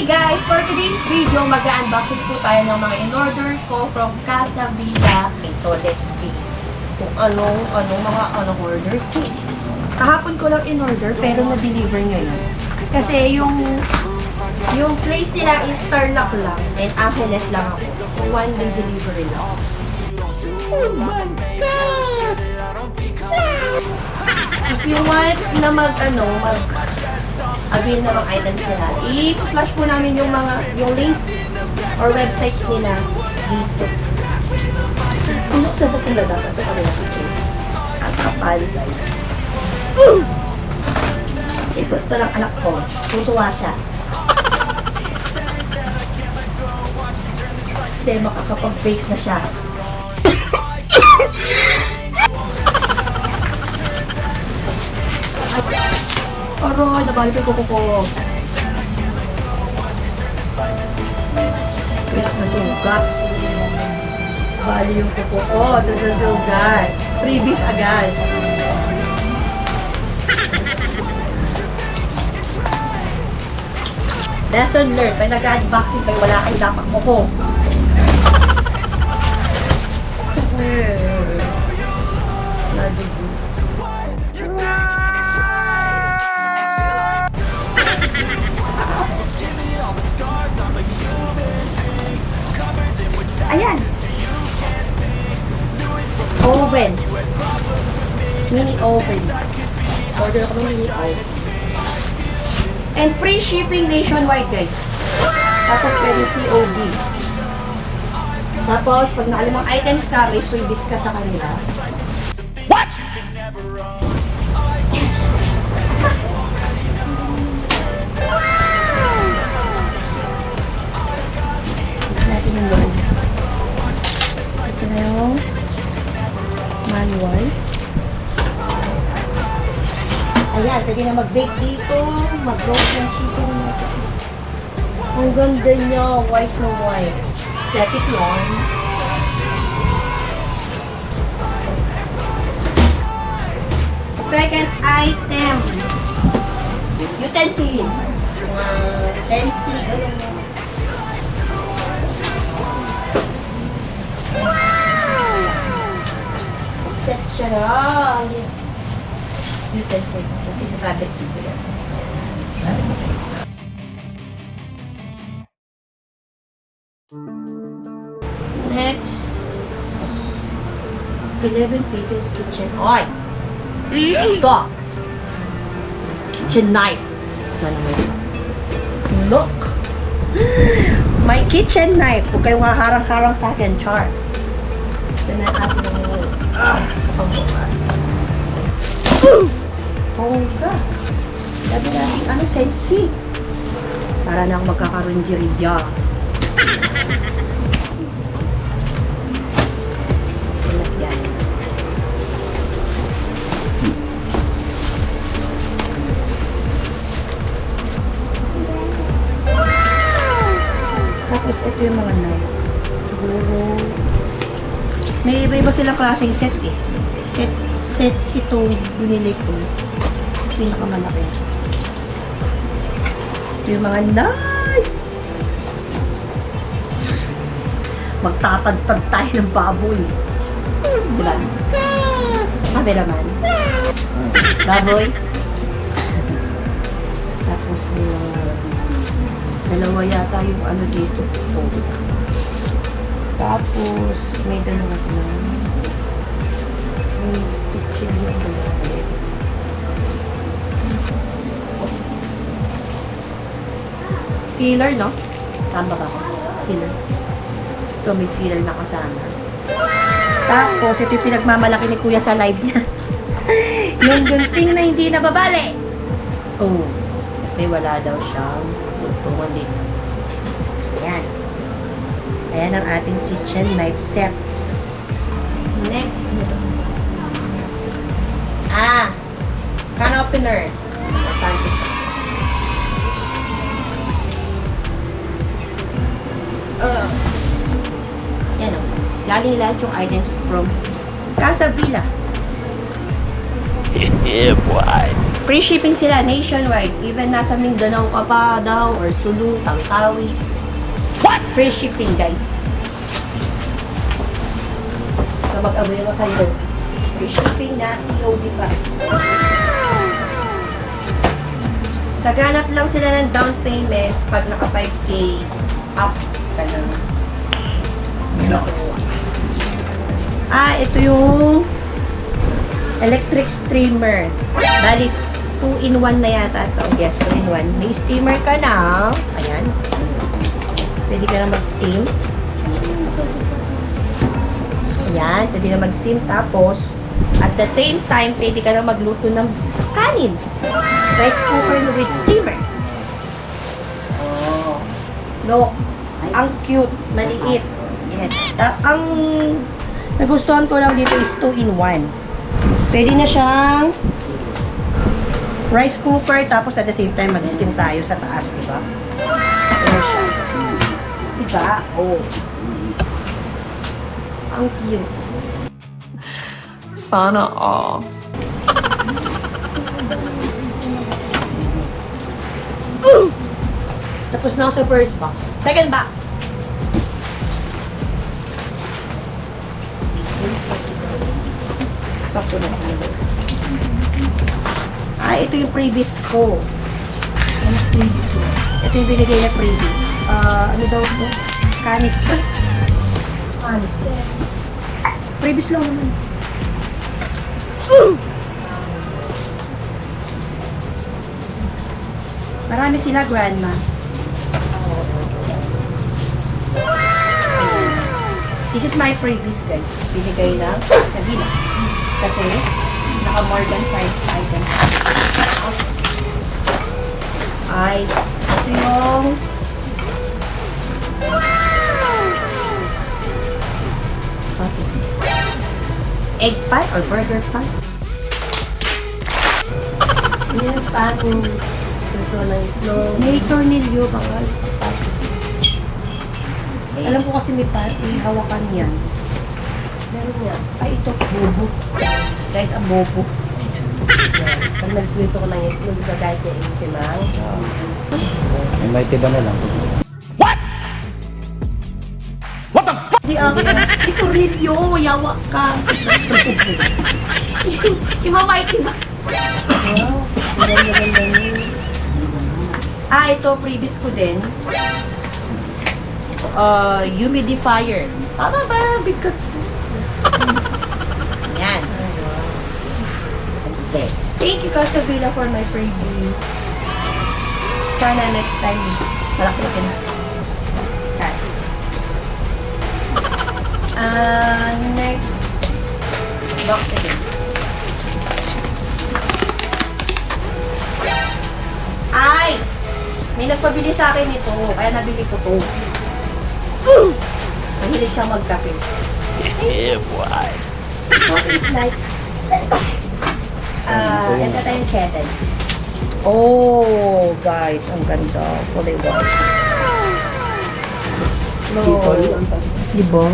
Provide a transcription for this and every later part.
Hi guys! For today's video, mag-unboxing po tayo ng mga in-order ko from KAISA Villa. So let's see kung anong mga order ko. Kahapon ko lang in-order pero na-deliver ngayon. Kasi yung place nila is Tarlac lang and Angeles lang ako. So one day delivery lang. Oh my God! If you want na avail na mga items nila, i-flash po namin yung link or website nila dito. Ano sa ba talaga? Ito kami natin. Ang kapal, guys. Ito lang anak ko. Tutuwa siya. Kasi makakapag-bake na siya. Aroy, nabalik yung kuko ko. Christmas sugat. Bali yung kuko ko. Sugat. Freebies agad. Lesson learned. Pag nag-unboxing kayo, wala kayo dapat kuko. Ayan. Oven. Mini oven. Order ako ng mini oven. And free shipping nationwide, guys. Tapos pwede COD. Tapos, pag nakalimang items ka, may freebies ka sa kanila. What? Natin yung loob. Ito na yung manual. Ayan, pwede na mag-bake dito, mag-roast ng chicken natin. Ang ganda niya, white na white. Let it on. Second item. Utensil. Utensil. Set siya lang. Utensil. Kasi sasabit dito yan. Next. 11 pieces kitchen oil. Ito. Kitchen knife. Look. My kitchen knife. Huwag kayong haharang-harang sa akin, char. Ito na natin yung pangbukas. Oh my God. Sabi natin, sensi. Para na akong magkakaroon-jirya. Yan. Tapos ito yung mga knife. Siguro may iba-iba silang klaseng set eh. Set itong binili ko. Pinakamalaki. Ito yung mga knife. Magtatad-tad tayo ng baboy. Diba? Sabi naman. Baboy. Tapos dalawa yata yung dito. Tapos may dalawa sila. May kitchen yung dalawa. Filler, no? Tama ba? Filler. Ito may filler na kasama. Tapos, ito yung pinagmamalaki ni Kuya sa live niya. Yung gunting na hindi nababali. Oh, kasi wala daw siyang lutungan dito. Ayan. Ayan ang ating kitchen knife set. Next. Can opener. Yan o. Galing lahat yung items from KAISA Villa. Yeah, boy. Free shipping sila nationwide. Even nasa Mindanao ka pa daw or Sulu, Tangkawi. What? Free shipping, guys. So, mag-avail kayo. Free shipping na COD pa. Naghanap lang sila ng down payment pag naka 5K up ka lang. Ito yung electric steamer. Bali, 2-in-1 na yata ito. Yes, 2-in-1. May steamer ka na. Ayan. Pwede ka na mag-steam. Ayan, pwede na mag-steam. Tapos, at the same time, pwede ka na magluto ng kanin. Rice cooker with steamer. No, ang cute, maliit. Yes. Ang nagustuhan ko lang dito is 2-in-1. Pwede na siyang rice cooker, tapos at the same time mag-steam tayo sa taas, diba? Ayan siya. Diba? Oh. Ang cute. Sana all. Tapos na ako sa first box. Second box. Sakto na ako. Ito yung previous ko. Ano previous ko? Ito yung binigay na previous. Ano daw ito? Canister. Canister. Previous lang naman. Marami sila, grandma. This is my previous, guys. Binigay lang sa gila. Kasi, naka more than 5 items. Ay, ito yung egg pan or burger pan. Yan, pan. Ito na itlog. May tornilyo, bakal. Alam ko kasi may hawakan yan. Meron yan. Ay, ito, bobo. Guys, ang bobo. Pag nagkwento ko lang itlog sa kahit yung itimang. May tiba na lang. What? What the fuck? Di ako. Ito rilyo, yawa ka. Yung mamay tiba. Wow, maganda niyo. Ito, previous ko din. Humidifier. Tama ba? Because yan. Okay. Thank you, Casavilla, for my freebie. Sana next time, malaki-laki na. Okay. Next box again. Ay! May nagpabili sa akin ito, kaya nabili ko to. Mahilig siya magkape. Yeah, boy. So, it's like, ito tayong kettle. Oh, guys, ang ganda. Kulay white. No. Diba?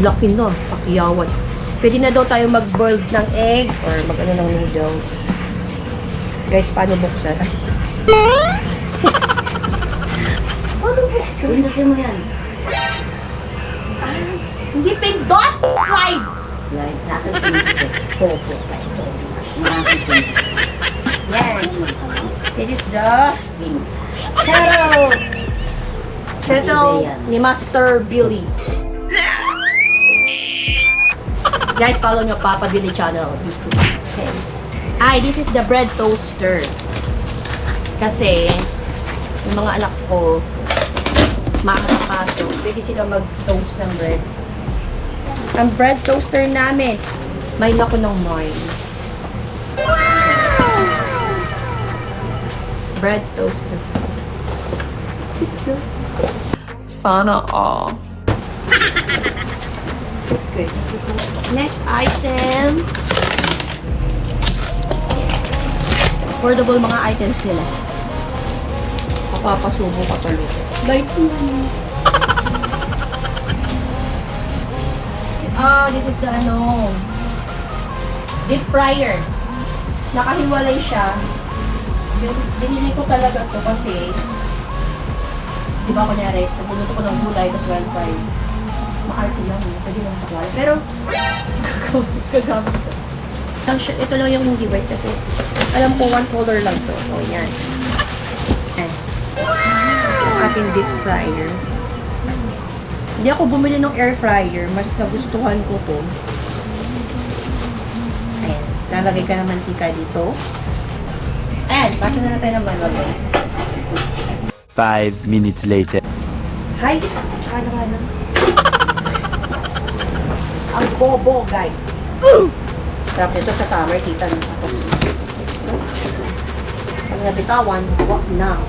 Laki na, pakiyawan. Pwede na daw tayo mag-boiled ng egg or mag-ano ng noodles. Guys, paano buksan? Ay. Paano buksan? Pindutin mo yan. Hindi pindot! Slide! Slide. Sa akin pindutin. Popo. Makakipin. Yan. This is the kettle ni Master Billy. Guys, follow nyo Papa Billy channel YouTube. Okay. This is the bread toaster. Kasi, yung mga anak ko, makakapasok. Pwede sila mag-toast ng bread. Ang bread toaster namin, may lako ng mine. Bread toaster. Sana all. Okay. Next item. Affordable mga items nila. Papapasubo ka pa luto. Like, this is the deep fryer. nakahiwalay siya. Binili ko talaga ito kasi di ba kunyari, nagbuluto ko ng gulay tapos wifi. Maarte lang, pwede lang sa kwala. Pero, gagamit ko. Ito lang yung hindi white kasi alam ko one color lang to. O, yan. Ayan. Yung ating deep fryer. Hindi ako bumili ng air fryer. Mas nagustuhan ko to. Ayan. Lalagay ka ng mantika dito. Ayan. Pasa na natin ng manok. 5 minutes later. Hi! Tsaka na nga lang. Ang bobo, guys. Sarap nito sa summer, kita nyo. Tapos, pag nabitawan, wag na.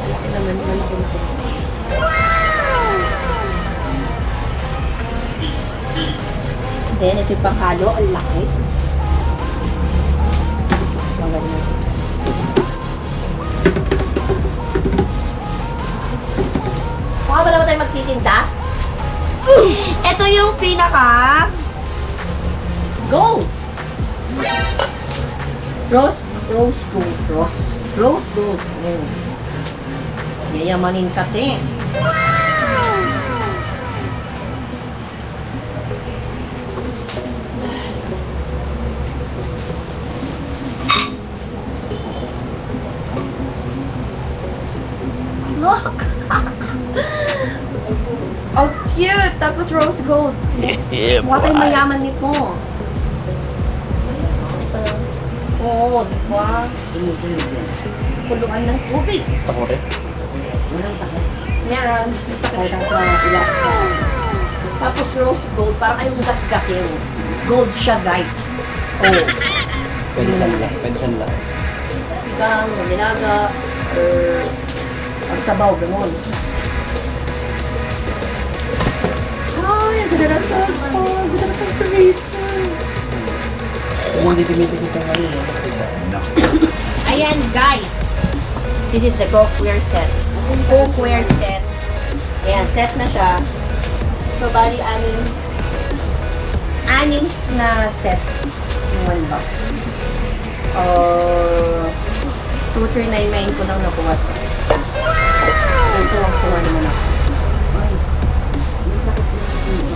Malaki naman, malaki na ko. Then, ito yung panghalo, ang laki. Ang ganyan. Mukha ba naman tayo magtitinda? Ito yung pinaka gold. Rose gold. Yayamanin ka din. Look! Oh, cute! Tapos rose gold. Yeah, Mukha tayong boy. mayaman nito. Oo, di ba? Tumutunog yan. Puluan ng tubig. Takore? Walang takot. Meron. Kahit ang ilang Tapos rose gold. Parang ayong gasgasin. Gold siya, guys. Oh. Pensan lang. Sigang, nilaga, or ang sabaw, gano'n. Ay, ang ganda ng sauce po. Ang ganda ng tomato. Hindi timitigil ka ngayon. Ayan, guys. This is the cookware set. Cookware set. Ayan, set na siya. So, bali, anim na set. Yung one box. 2,399 ko lang nakuha to. Ito lang kuha naman ako.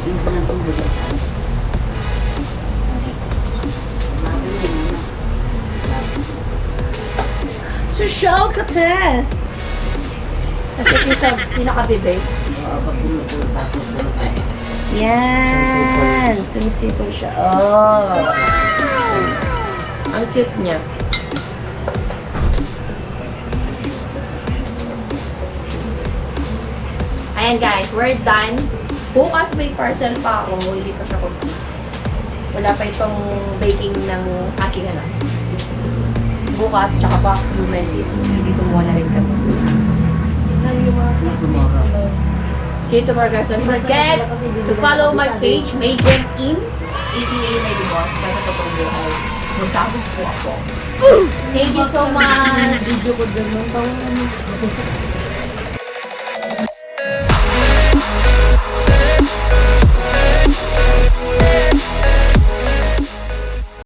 Yung parang tubig. Social ka te! Kasi kita pinakabibig. Pag tumutunog tapos Yan! Sumisipol siya. Oh! Ang cute niya. Ayan guys, we're done. Bukas may parcel pa ako. Hindi pa siya complete. Wala pa itong baking ng aking bukas, tsaka pa human CCTV. Gumawa na rin kami. See you tomorrow guys. Don't forget to follow my page, Major In, ATA Lady Boss. Para sa totoong buhay. Magtapos po ako. Thank you so much! video ko dyan ng